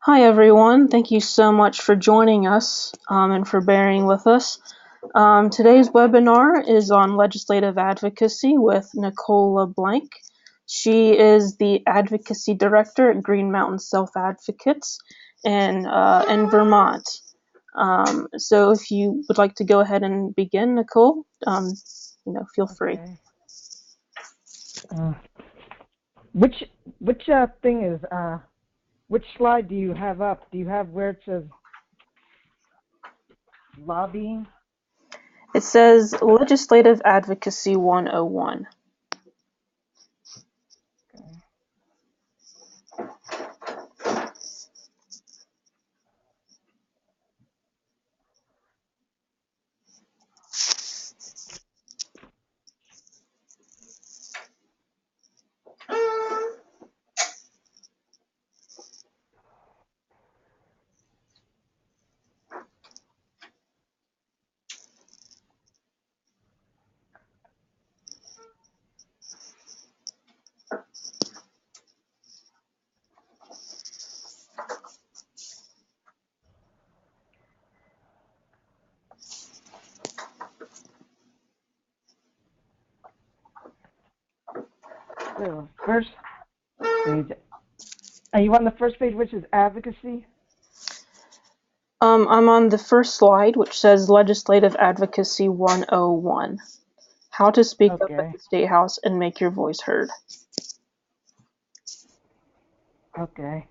Hi everyone, thank you so much for joining us and for bearing with us. Today's webinar is on legislative advocacy with Nicole LeBlanc. She is the Advocacy Director at Green Mountain Self-Advocates in Vermont. So if you would like to go ahead and begin, Nicole, feel free. Okay. Uh, which thing is which slide do you have up? Do you have where it says lobbying? It says Legislative Advocacy 101. Okay. So first page. Are you on the first page, which is advocacy? I'm on the first slide, which says Legislative Advocacy 101. How to speak up at Okay. the State House and make your voice heard. Okay.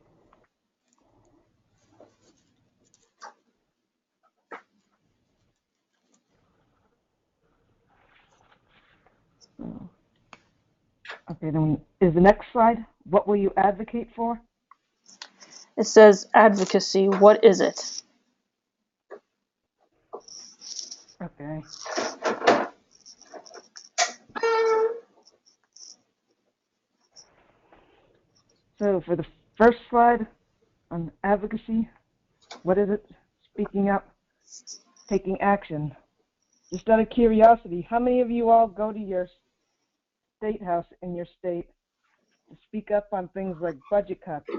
So, okay. Then is the next slide. What will you advocate for? It says Advocacy. What is it? Okay. So for the first slide on advocacy, what is it? Speaking up, taking action. Just out of curiosity, how many of you all go to your state house in your state to speak up on things like budget cuts?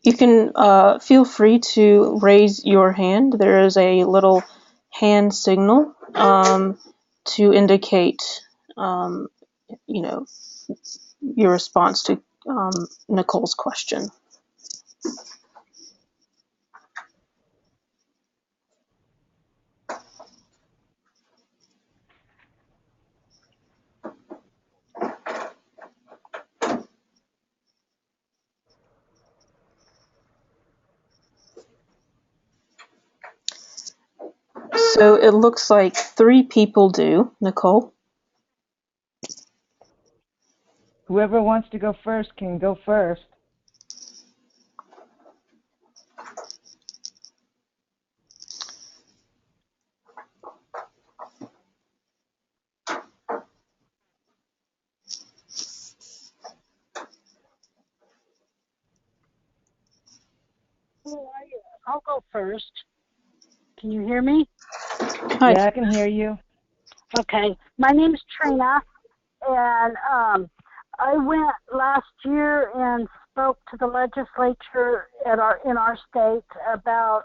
You can feel free to raise your hand. There is a little hand signal to indicate, um, your response to Nicole's question. So it looks like 3 people do, Nicole. Whoever wants to go first can go first. I'll go first. Can you hear me? Hi. Yeah, I can hear you. Okay. My name's Trina, and I went last year and spoke to the legislature in our state about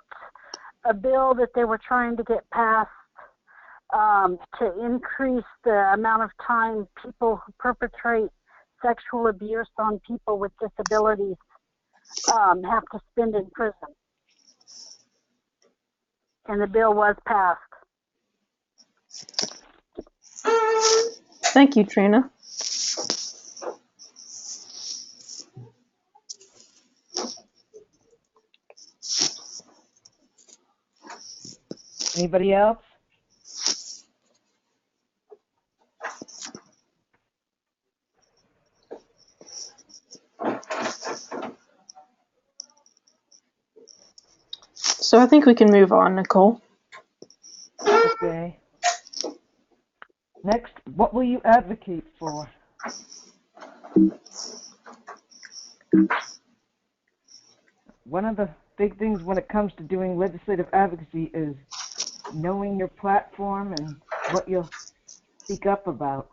a bill that they were trying to get passed to increase the amount of time people who perpetrate sexual abuse on people with disabilities have to spend in prison. And the bill was passed. Thank you, Trina. Anybody else? So I think we can move on, Nicole. Okay. Next, what will you advocate for? One of the big things when it comes to doing legislative advocacy is knowing your platform and what you'll speak up about.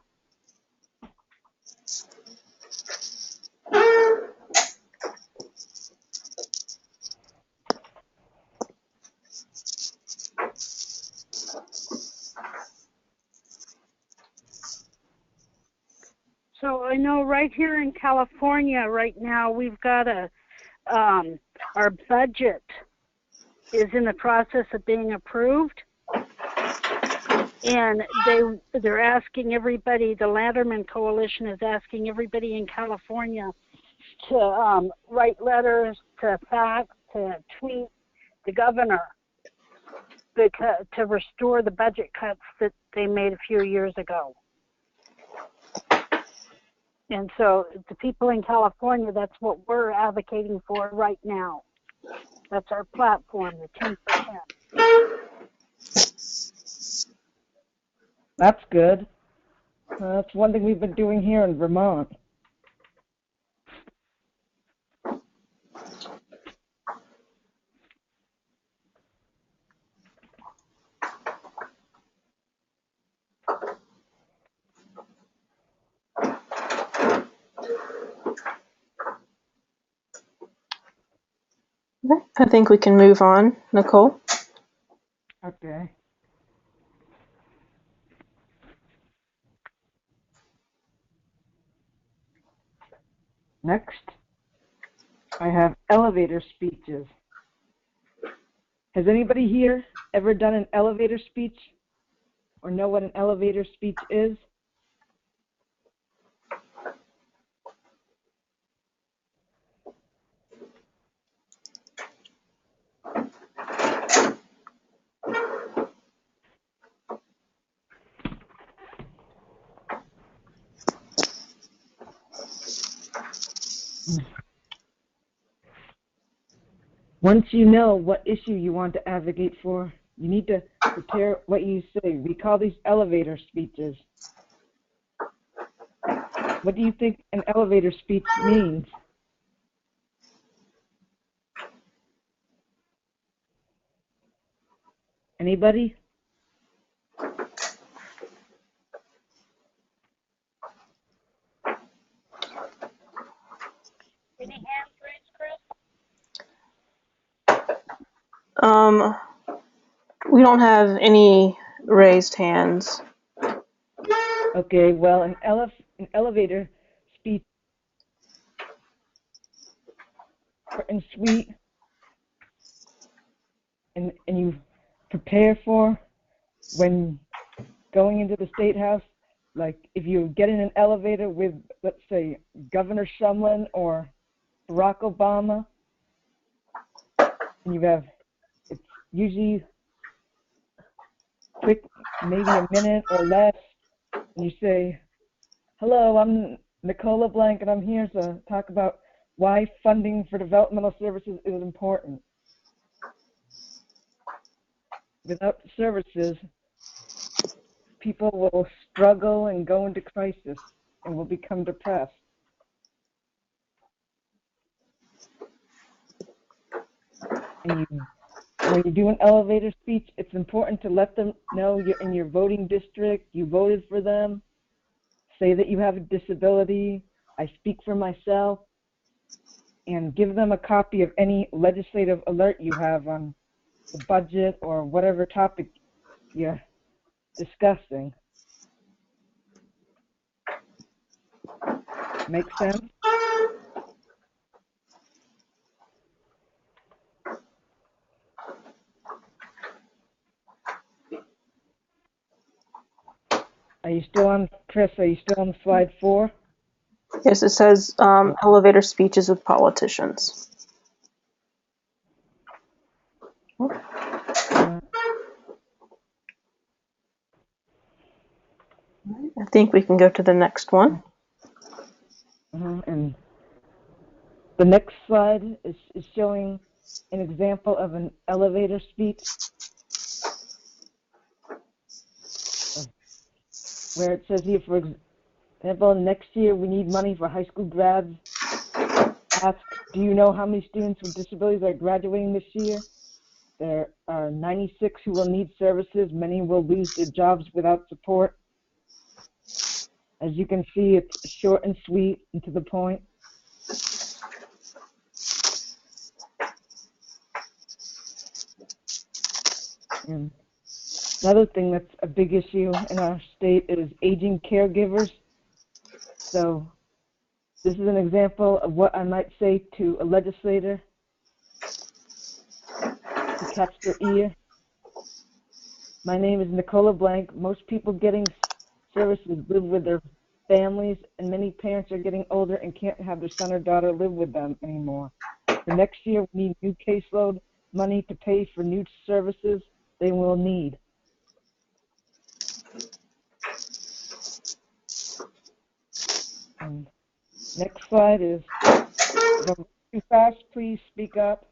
So I know right here in California right now we've got our budget is in the process of being approved, and they're asking everybody. The Lanterman Coalition is asking everybody in California to write letters, to fax, to tweet the governor to restore the budget cuts that they made a few years ago. And so the people in California, that's what we're advocating for right now. That's our platform, the 10%. That's good. That's one thing we've been doing here in Vermont. Okay, I think we can move on, Nicole. Okay. Next, I have elevator speeches. Has anybody here ever done an elevator speech or know what an elevator speech is? Once you know what issue you want to advocate for, you need to prepare what you say. We call these elevator speeches. What do you think an elevator speech means? Anybody? Any hands raised, Chris? We don't have any raised hands. Okay, well, an elevator speech and sweet, and you prepare for when going into the State House. Like if you get in an elevator with, let's say, Governor Shumlin or Barack Obama, and you have, it's usually quick, maybe a minute or less, and you say, hello, I'm Nicola Blank, and I'm here to talk about why funding for developmental services is important. Without services, people will struggle and go into crisis and will become depressed. And when you do an elevator speech, it's important to let them know you're in your voting district, you voted for them, say that you have a disability, I speak for myself, and give them a copy of any legislative alert you have on the budget or whatever topic you're discussing. Make sense? Are you still on, Chris, are you still on slide 4? Yes, it says elevator speeches with politicians. I think we can go to the next one. And the next slide is showing an example of an elevator speech where it says here, for example, next year we need money for high school grads. Ask, do you know how many students with disabilities are graduating this year? There are 96 who will need services. Many will lose their jobs without support. As you can see, it's short and sweet and to the point. And another thing that's a big issue in our state is aging caregivers. So this is an example of what I might say to a legislator to catch their ear. My name is Nicola Blank. Most people getting services live with their families, and many parents are getting older and can't have their son or daughter live with them anymore. For next year, we need new caseload money to pay for new services they will need. And next slide is, if I'm too fast, please speak up.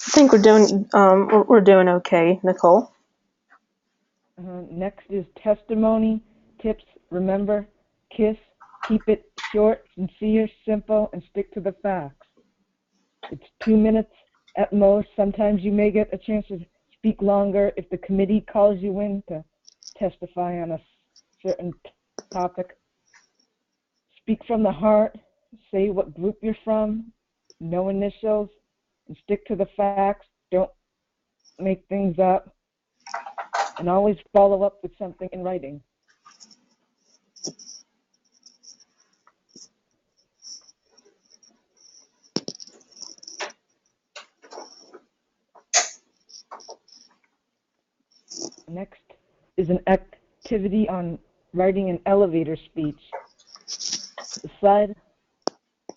I think we're doing okay, Nicole. Next is testimony, tips. Remember, KISS, keep it short, sincere, simple, and stick to the facts. It's 2 minutes at most. Sometimes you may get a chance to speak longer if the committee calls you in to testify on a certain topic. Speak from the heart, say what group you're from, no initials, and stick to the facts. Don't make things up, and always follow up with something in writing. Next is an activity on writing an elevator speech. The slide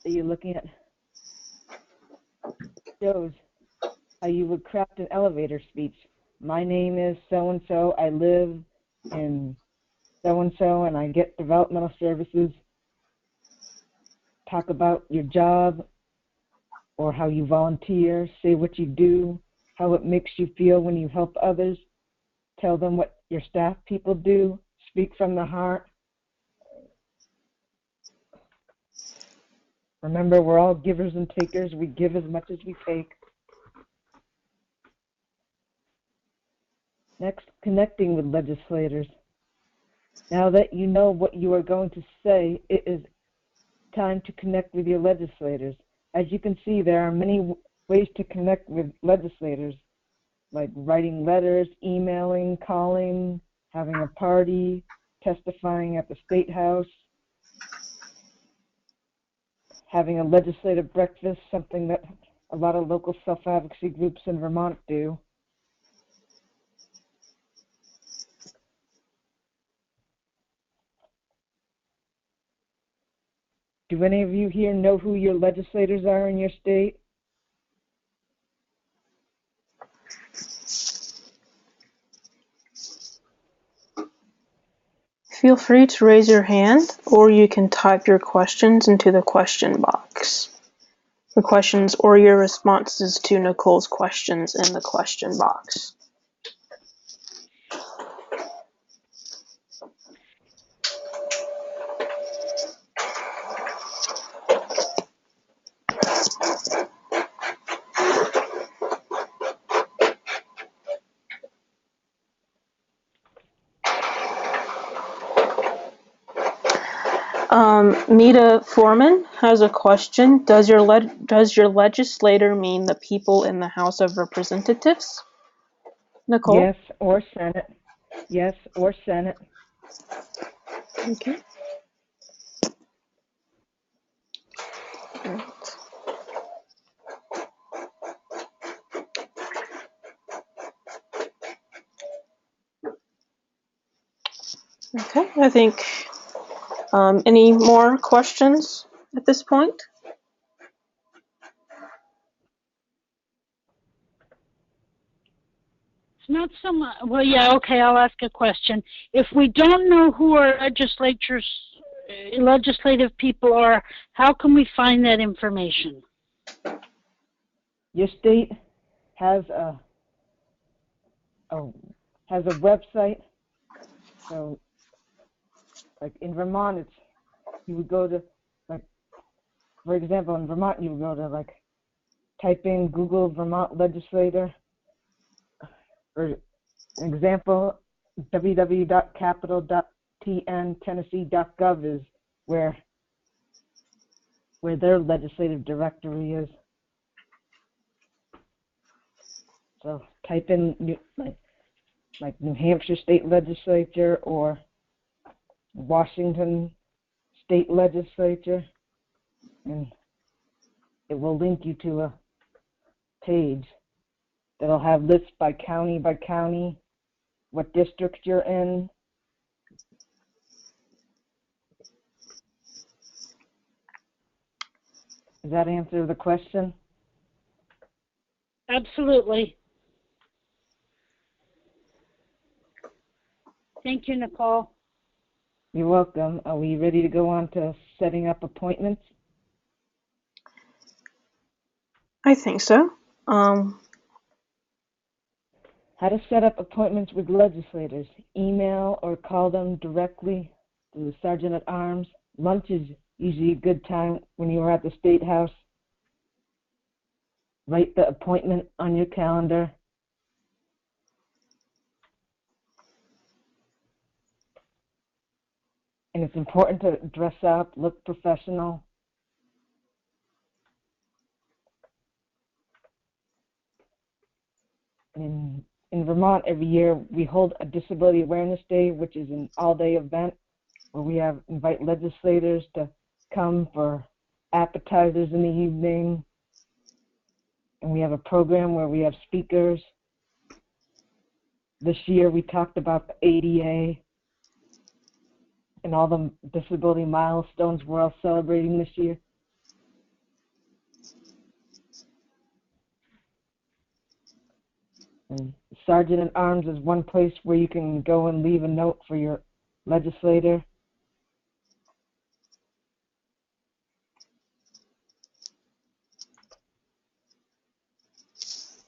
that you're looking at shows how you would craft an elevator speech. My name is so-and-so, I live in so-and-so, and I get developmental services. Talk about your job or how you volunteer, say what you do, how it makes you feel when you help others. Tell them what your staff people do. Speak from the heart. Remember, we're all givers and takers. We give as much as we take. Next, connecting with legislators. Now that you know what you are going to say, it is time to connect with your legislators. As you can see, there are many ways to connect with legislators, like writing letters, emailing, calling, having a party, testifying at the State House, having a legislative breakfast, something that a lot of local self-advocacy groups in Vermont do. Do any of you here know who your legislators are in your state? Feel free to raise your hand, or you can type your questions into the question box. The questions or your responses to Nicole's questions in the question box. Mita Foreman has a question. Does your legislator mean the people in the House of Representatives? Nicole? Yes, or Senate. Yes, or Senate. Okay. Okay, I think any more questions at this point? It's not so much. Well, yeah, okay. I'll ask a question. If we don't know who our legislative people are, how can we find that information? Your state has a website. So, like in Vermont, you would go to, like, for example, in Vermont, you would go to, like, type in Google Vermont legislator. For example, www.capital.tn.tennessee.gov is where their legislative directory is. So type in, like, like New Hampshire State Legislature or Washington State Legislature, and it will link you to a page that'll have lists by county, what district you're in. Does that answer the question? Absolutely. Thank you, Nicole. You're welcome. Are we ready to go on to setting up appointments? I think so. How to set up appointments with legislators. Email or call them directly to the Sergeant at Arms. Lunch is usually a good time when you are at the State House. Write the appointment on your calendar. And it's important to dress up, look professional. In Vermont, every year we hold a Disability Awareness Day, which is an all-day event where we invite legislators to come for appetizers in the evening. And we have a program where we have speakers. This year we talked about the ADA and all the disability milestones we're all celebrating this year. And Sergeant at Arms is one place where you can go and leave a note for your legislator.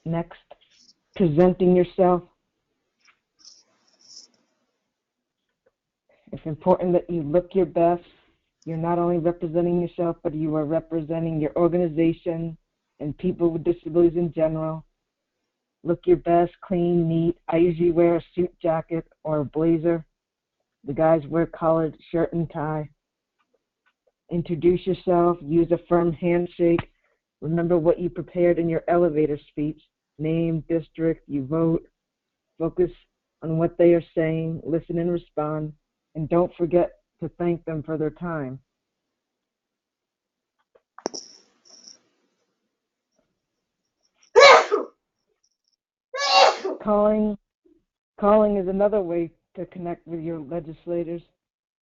Next, presenting yourself. It's important that you look your best. You're not only representing yourself, but you are representing your organization and people with disabilities in general. Look your best, clean, neat. I usually wear a suit jacket or a blazer. The guys wear collared shirt and tie. Introduce yourself. Use a firm handshake. Remember what you prepared in your elevator speech. Name, district, you vote. Focus on what they are saying. Listen and respond. And don't forget to thank them for their time. Calling is another way to connect with your legislators.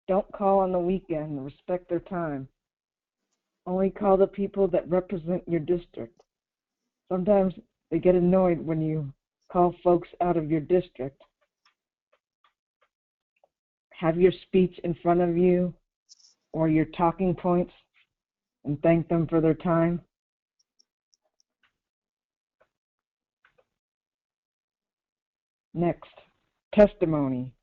Don't call on the weekend. Respect their time. Only call the people that represent your district. Sometimes they get annoyed when you call folks out of your district. Have your speech in front of you or your talking points and thank them for their time. Next, testimony.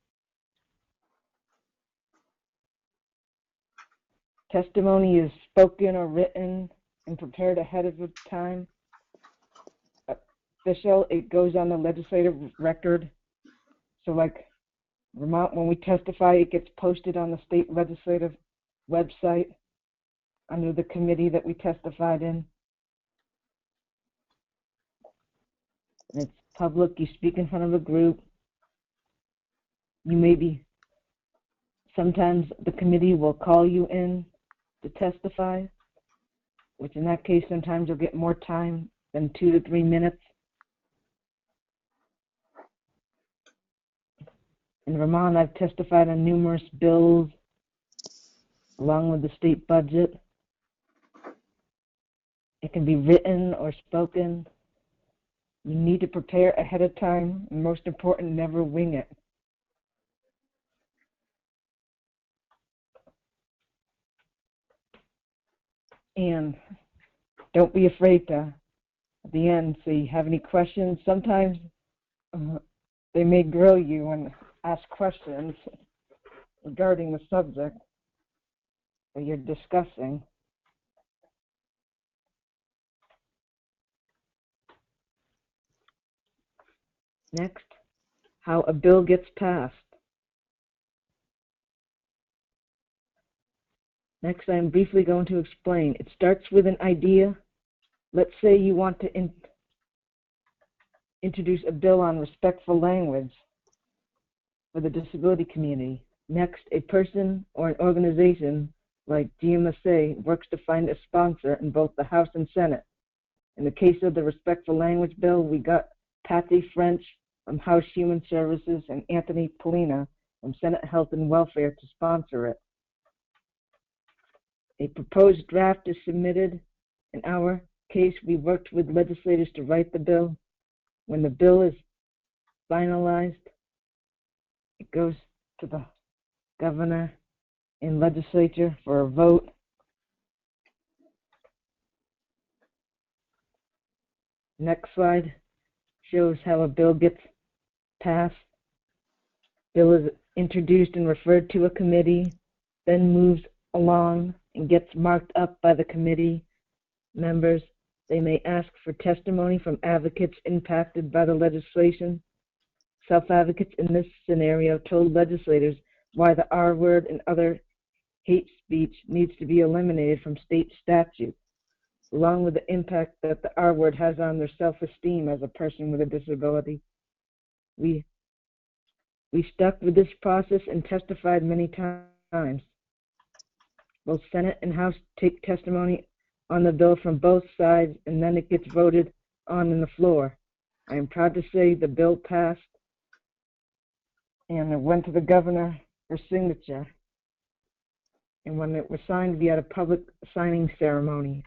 Testimony is spoken or written and prepared ahead of time. Official, it goes on the legislative record. So like Vermont, when we testify, it gets posted on the state legislative website under the committee that we testified in. And it's public. You speak in front of a group. Sometimes the committee will call you in to testify, which in that case, sometimes you'll get more time than 2 to 3 minutes. In Vermont, I've testified on numerous bills along with the state budget. It can be written or spoken. You need to prepare ahead of time, and most important, never wing it. And don't be afraid to, at the end, say, have any questions? Sometimes they may grill you and ask questions regarding the subject that you're discussing. Next, how a bill gets passed. Next, I'm briefly going to explain. It starts with an idea. Let's say you want to introduce a bill on respectful language. for the disability community. Next, a person or an organization like GMSA works to find a sponsor in both the House and Senate. In the case of the Respectful Language Bill, we got Patty French from House Human Services and Anthony Polina from Senate Health and Welfare to sponsor it. A proposed draft is submitted. In our case, we worked with legislators to write the bill. When the bill is finalized, it goes to the governor and legislature for a vote. Next slide shows how a bill gets passed. Bill is introduced and referred to a committee, then moves along and gets marked up by the committee members. They may ask for testimony from advocates impacted by the legislation. Self-advocates in this scenario told legislators why the R word and other hate speech needs to be eliminated from state statute, along with the impact that the R word has on their self-esteem as a person with a disability. We stuck with this process and testified many times. Both Senate and House take testimony on the bill from both sides, and then it gets voted on the floor. I am proud to say the bill passed, and it went to the governor for signature. And when it was signed, we had a public signing ceremony.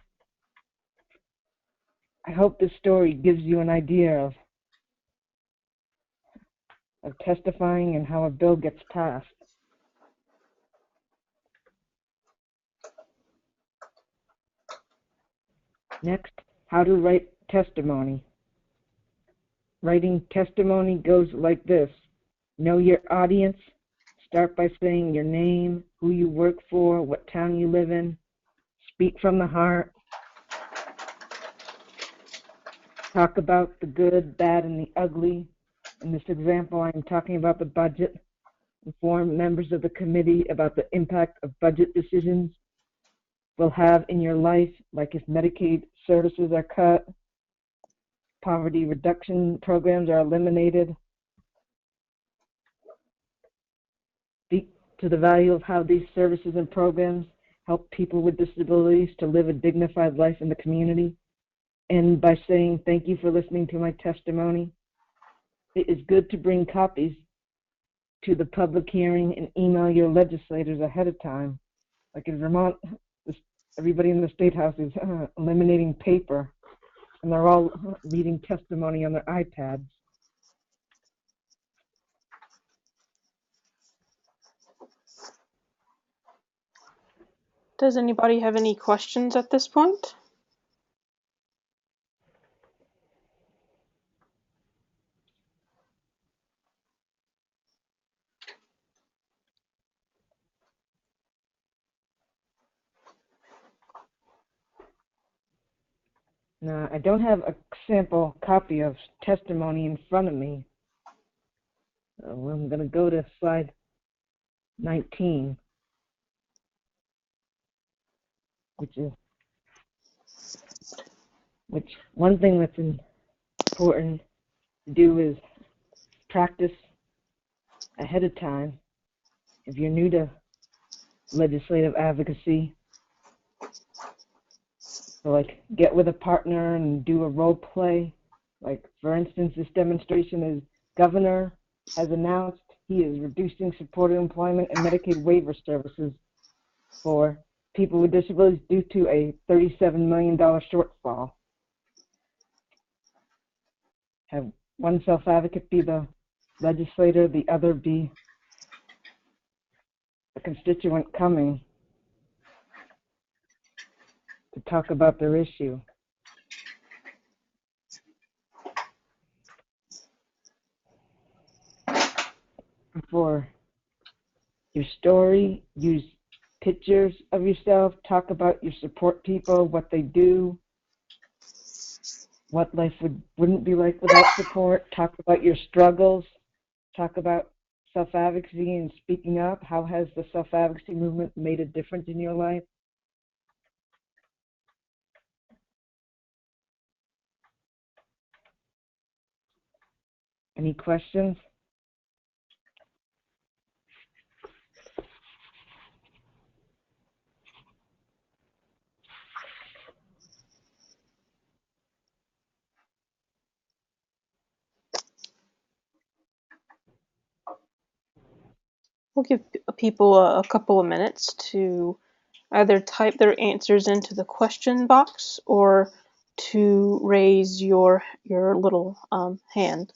I hope this story gives you an idea of testifying and how a bill gets passed. Next, how to write testimony. Writing testimony goes like this. Know your audience. Start by saying your name, who you work for, what town you live in. Speak from the heart. Talk about the good, bad, and the ugly. In this example, I'm talking about the budget. Inform members of the committee about the impact of budget decisions will have in your life, like if Medicaid services are cut, poverty reduction programs are eliminated. Speak to the value of how these services and programs help people with disabilities to live a dignified life in the community. And by saying, thank you for listening to my testimony. It is good to bring copies to the public hearing and email your legislators ahead of time. Like in Vermont, everybody in the State House is eliminating paper, and they're all reading testimony on their iPads. Does anybody have any questions at this point? Now, I don't have a sample copy of testimony in front of me. I'm going to go to slide 19, which one thing that's important to do is practice ahead of time. If you're new to legislative advocacy, so like get with a partner and do a role play. Like for instance, this demonstration is Governor has announced he is reducing supported employment and Medicaid waiver services for people with disabilities due to a $37 million shortfall. Have one self-advocate be the legislator, the other be a constituent coming to talk about their issue. For your story, use pictures of yourself, talk about your support people, what they do, what life wouldn't be like without support, talk about your struggles, talk about self-advocacy and speaking up. How has the self-advocacy movement made a difference in your life? Any questions? We'll give people a couple of minutes to either type their answers into the question box or to raise your little hand.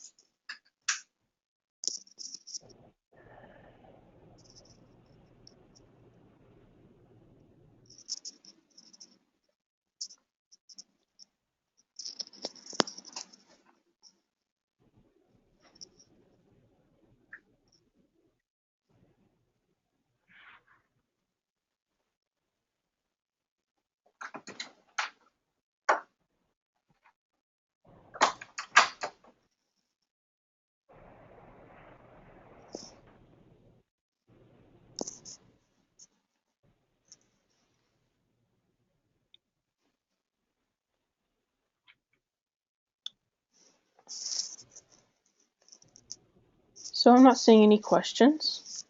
So I'm not seeing any questions.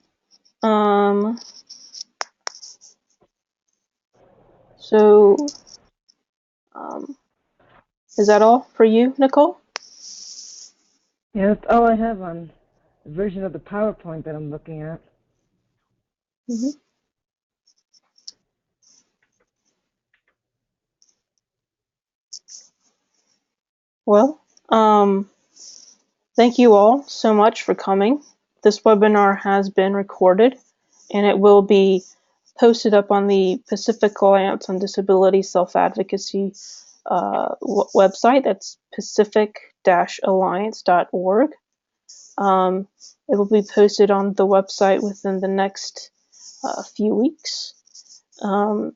So is that all for you, Nicole? Yeah, that's all I have on the version of the PowerPoint that I'm looking at. Mm-hmm. Well, thank you all so much for coming. This webinar has been recorded and it will be posted up on the Pacific Alliance on Disability Self-Advocacy website. That's pacific-alliance.org. It will be posted on the website within the next few weeks. So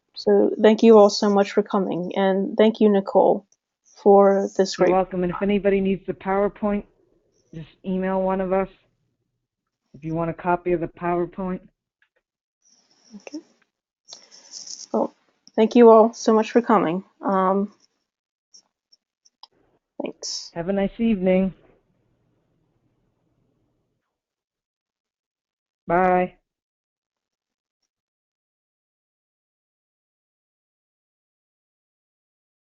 thank you all so much for coming, and thank you, Nicole, for this You're great. welcome. And if anybody needs the PowerPoint, just email one of us if you want a copy of the PowerPoint. Okay. Well, thank you all so much for coming. Thanks. Have a nice evening. Bye.